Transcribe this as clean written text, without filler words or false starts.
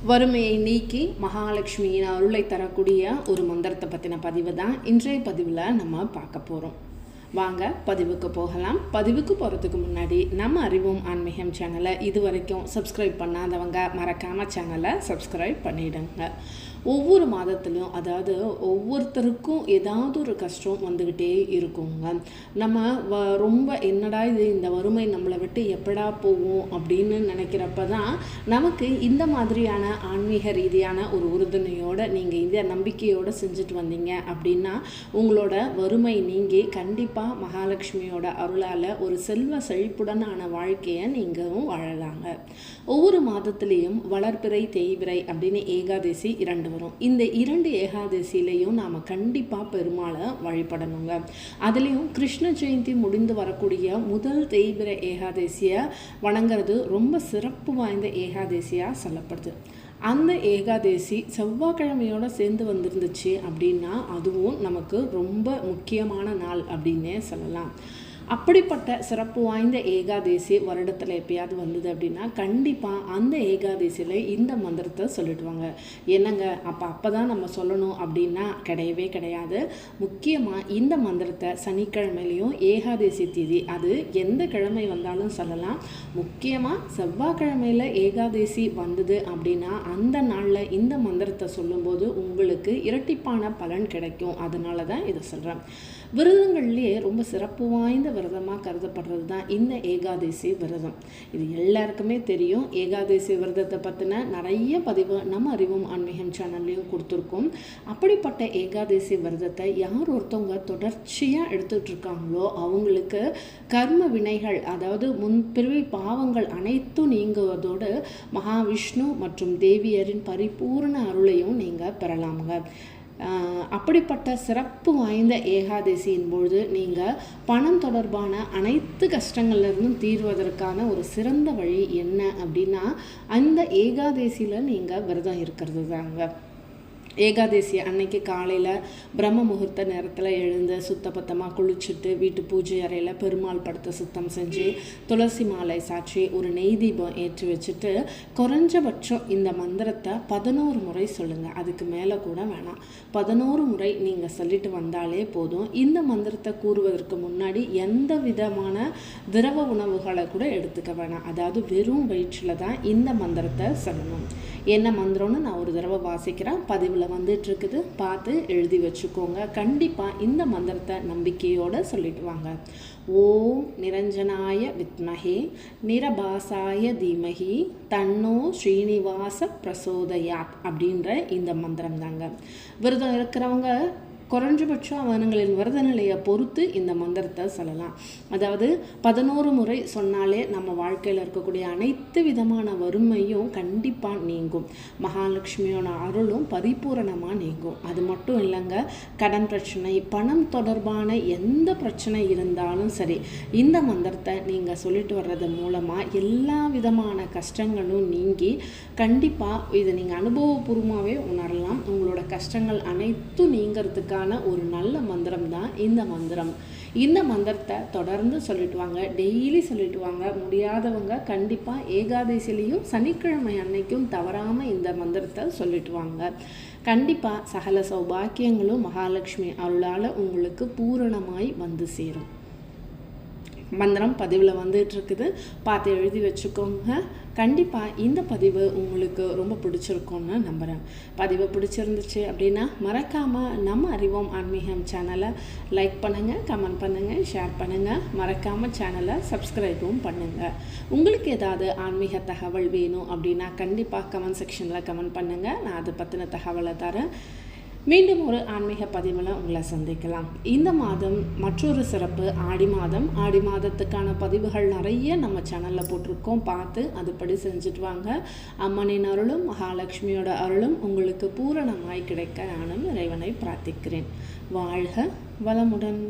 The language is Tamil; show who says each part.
Speaker 1: வறுமையை நீக்கி மகாலட்சுமியின் அருளை தரக்கூடிய ஒரு மந்திரத்தை பற்றின பதிவு தான் இன்றைய பதிவில் நம்ம பார்க்க போகிறோம். வாங்க பதிவுக்கு போகலாம். பதிவுக்கு போகிறதுக்கு முன்னாடி நம்ம அறிவோம் ஆன்மீகம் சேனலை இது வரைக்கும் சப்ஸ்கிரைப் பண்ணாதவங்க மறக்காமல் சேனலை சப்ஸ்கிரைப் பண்ணிவிடுங்க. ஒவ்வொரு மாதத்துலையும் அதாவது ஒவ்வொருத்தருக்கும் ஏதாவது ஒரு கஷ்டம் வந்துக்கிட்டே இருக்குங்க. நம்ம ரொம்ப என்னடா இது இந்த வறுமை நம்மளை விட்டு எப்படா போகும் அப்படின்னு நினைக்கிறப்ப தான் நமக்கு இந்த மாதிரியான ஆன்மீக ரீதியான ஒரு உறுதுணையோடு நீங்கள் இந்த நம்பிக்கையோடு செஞ்சுட்டு வந்தீங்க அப்படின்னா உங்களோட வறுமை நீங்கி கண்டிப்பாக மகாலட்சுமியோட அருளால் ஒரு செல்வ செழிப்புடனான வாழ்க்கையை நீங்களும் வாழலாங்க. ஒவ்வொரு மாதத்துலேயும் வளர்பிறை தேய்பிறை அப்படின்னு ஏகாதசி 2 வரும். இந்த 2 ஏகாதசியிலையும் நாம் கண்டிப்பாக பெருமாளை வழிபடணுங்க. அதுலேயும் கிருஷ்ண ஜெயந்தி முடிந்து வரக்கூடிய முதல் தேய்பிறை ஏகாதசியை வணங்குறது ரொம்ப சிறப்பு வாய்ந்த ஏகாதசியாக சொல்லப்படுது. அந்த ஏகாதசி செவ்வாய்க்கிழமையோடு சேர்ந்து வந்துருந்துச்சு அப்படின்னா அதுவும் நமக்கு ரொம்ப முக்கியமான நாள் அப்படின்னே சொல்லலாம். அப்படிப்பட்ட சிறப்பு வாய்ந்த ஏகாதசி வருடத்தில் எப்பயாவது வந்தது அப்படின்னா கண்டிப்பாக அந்த ஏகாதசியில் இந்த மந்திரத்தை சொல்லிடுவாங்க. என்னங்க அப்போ தான் நம்ம சொல்லணும் அப்படின்னா கிடையவே கிடையாது. முக்கியமாக இந்த மந்திரத்தை சனிக்கிழமையிலையும் ஏகாதசி திதி அது எந்த கிழமை வந்தாலும் சொல்லலாம். முக்கியமாக செவ்வாய்க்கிழமையில் ஏகாதசி வந்தது அப்படின்னா அந்த நாளில் இந்த மந்திரத்தை சொல்லும்போது உங்களுக்கு இரட்டிப்பான பலன் கிடைக்கும். அதனால தான் இதை சொல்கிறேன். விரதங்கள்லேயே ரொம்ப சிறப்பு வாய்ந்த விரதமாக கருதப்படுறது தான் இந்த ஏகாதசி விரதம். இது எல்லாருக்குமே தெரியும். ஏகாதசி விரதத்தை பற்றின நிறைய பதிவு நம்ம அறிவும் ஆன்மீகம் சேனல்லையும் கொடுத்துருக்கோம். அப்படிப்பட்ட ஏகாதசி விரதத்தை யார் ஒருத்தவங்க தொடர்ச்சியாக எடுத்துகிட்டு இருக்காங்களோ அவங்களுக்கு கர்ம வினைகள் அதாவது முன்பிறவி பாவங்கள் அனைத்தும் நீங்குவதோடு மகாவிஷ்ணு மற்றும் தேவியரின் பரிபூர்ண அருளையும் நீங்கள் பெறலாமுங்க. அப்படிப்பட்ட சிறப்பு வாய்ந்த ஏகாதசியின் பொழுது நீங்கள் பணம் தொடர்பான அனைத்து கஷ்டங்கள்லேருந்தும் தீர்வதற்கான ஒரு சிறந்த வழி என்ன அப்படின்னா அந்த ஏகாதசியில் நீங்கள் விரதம் இருக்கிறது தாங்க. ஏகாதசி அன்னைக்கு காலையில் பிரம்ம முகூர்த்த நேரத்தில் எழுந்து சுத்தபத்தமாக குளிச்சுட்டு வீட்டு பூஜை அறையில் பெருமாள் படத்தை சுத்தம் செஞ்சு துளசி மாலை சாற்றி ஒரு நெய் தீபம் ஏற்றி வச்சுட்டு குறைஞ்சபட்சம் இந்த மந்திரத்தை 11 முறை சொல்லுங்கள். அதுக்கு மேலே கூட வேணாம். 11 முறை நீங்கள் சொல்லிட்டு வந்தாலே போதும். இந்த மந்திரத்தை கூறுவதற்கு முன்னாடி எந்த விதமான திரவ உணவுகளை கூட எடுத்துக்க வேணாம். அதாவது வெறும் வயிற்றில் தான் இந்த மந்திரத்தை சொல்லணும். என்ன மந்திரம்னு நான் ஒரு தடவை வாசிக்கிறேன். பதிவில் வந்துட்டு இருக்குது, பார்த்து எழுதி வச்சுக்கோங்க. கண்டிப்பாக இந்த மந்திரத்தை நம்பிக்கையோடு சொல்லிட்டு வாங்க. ஓம் நிரஞ்சனாய வித்மஹே நிரபாசாய தீமஹி தன்னோ ஸ்ரீனிவாச பிரசோதயாத் அப்படின்ற இந்த மந்திரம் தாங்க. விரதம் இருக்கிறவங்க குறைஞ்சபட்சம் அவங்களின் விரத நிலையை பொறுத்து இந்த மந்திரத்தை சொல்லலாம். அதாவது 11 முறை சொன்னாலே நம்ம வாழ்க்கையில் இருக்கக்கூடிய அனைத்து விதமான வறுமையும் கண்டிப்பாக நீங்கும். மகாலட்சுமியோட அருளும் பரிபூரணமாக நீங்கும். அது மட்டும் இல்லைங்க, கடன் பிரச்சனை பணம் தொடர்பான எந்த பிரச்சனை இருந்தாலும் சரி இந்த மந்திரத்தை நீங்கள் சொல்லிட்டு வர்றது மூலமாக எல்லா விதமான கஷ்டங்களும் நீங்கி கண்டிப்பாக இதை நீங்கள் அனுபவபூர்வமாகவே உணரலாம். உங்களோட கஷ்டங்கள் அனைத்தும் நீங்கிறதுக்கு ஒரு நல்ல மந்திரம் தான் இந்த மந்திரம். இந்த மந்திரத்தை தொடர்ந்து சொல்லிட்டு வாங்க, டெய்லி சொல்லிட்டு வாங்க. முடியாதவங்க கண்டிப்பாக ஏகாதசிலையும் சனிக்கிழமை அன்னைக்கும் தவறாமல் இந்த மந்திரத்தை சொல்லிட்டு வாங்க. கண்டிப்பாக சகல சௌபாக்கியங்களும் மகாலட்சுமி அருளால் உங்களுக்கு பூரணமாய் வந்து சேரும். மந்திரம் பதிவில் வந்துட்டு இருக்குது, பார்த்து எழுதி வச்சுக்கோங்க. கண்டிப்பாக இந்த பதிவு உங்களுக்கு ரொம்ப பிடிச்சிருக்கும்னு நம்புகிறேன். பதிவு பிடிச்சிருந்துச்சு அப்படின்னா மறக்காமல் நம்ம அறிவோம் ஆன்மீகம் சேனலை லைக் பண்ணுங்கள், கமெண்ட் பண்ணுங்கள், ஷேர் பண்ணுங்கள். மறக்காமல் சேனலை சப்ஸ்கிரைபும் பண்ணுங்கள். உங்களுக்கு ஏதாவது ஆன்மீக தகவல் வேணும் அப்படின்னா கண்டிப்பாக கமெண்ட் செக்ஷனில் கமெண்ட் பண்ணுங்கள். நான் அதை பற்றின தகவலை தரேன். மீண்டும் ஒரு ஆன்மீக பதிவில் உங்களை சந்திக்கலாம். இந்த மாதம் மற்றொரு சிறப்பு ஆடி மாதம். ஆடி மாதத்துக்கான பதிவுகள் நிறைய நம்ம சேனலில் போட்டிருக்கோம். பார்த்து அதுபடி செஞ்சுட்டு வாங்க. அம்மனின் அருளும் மகாலட்சுமியோட அருளும் உங்களுக்கு பூரணமாய் கிடைக்க நானும் இறைவனை பிரார்த்திக்கிறேன். வாழ்க வளமுடன்.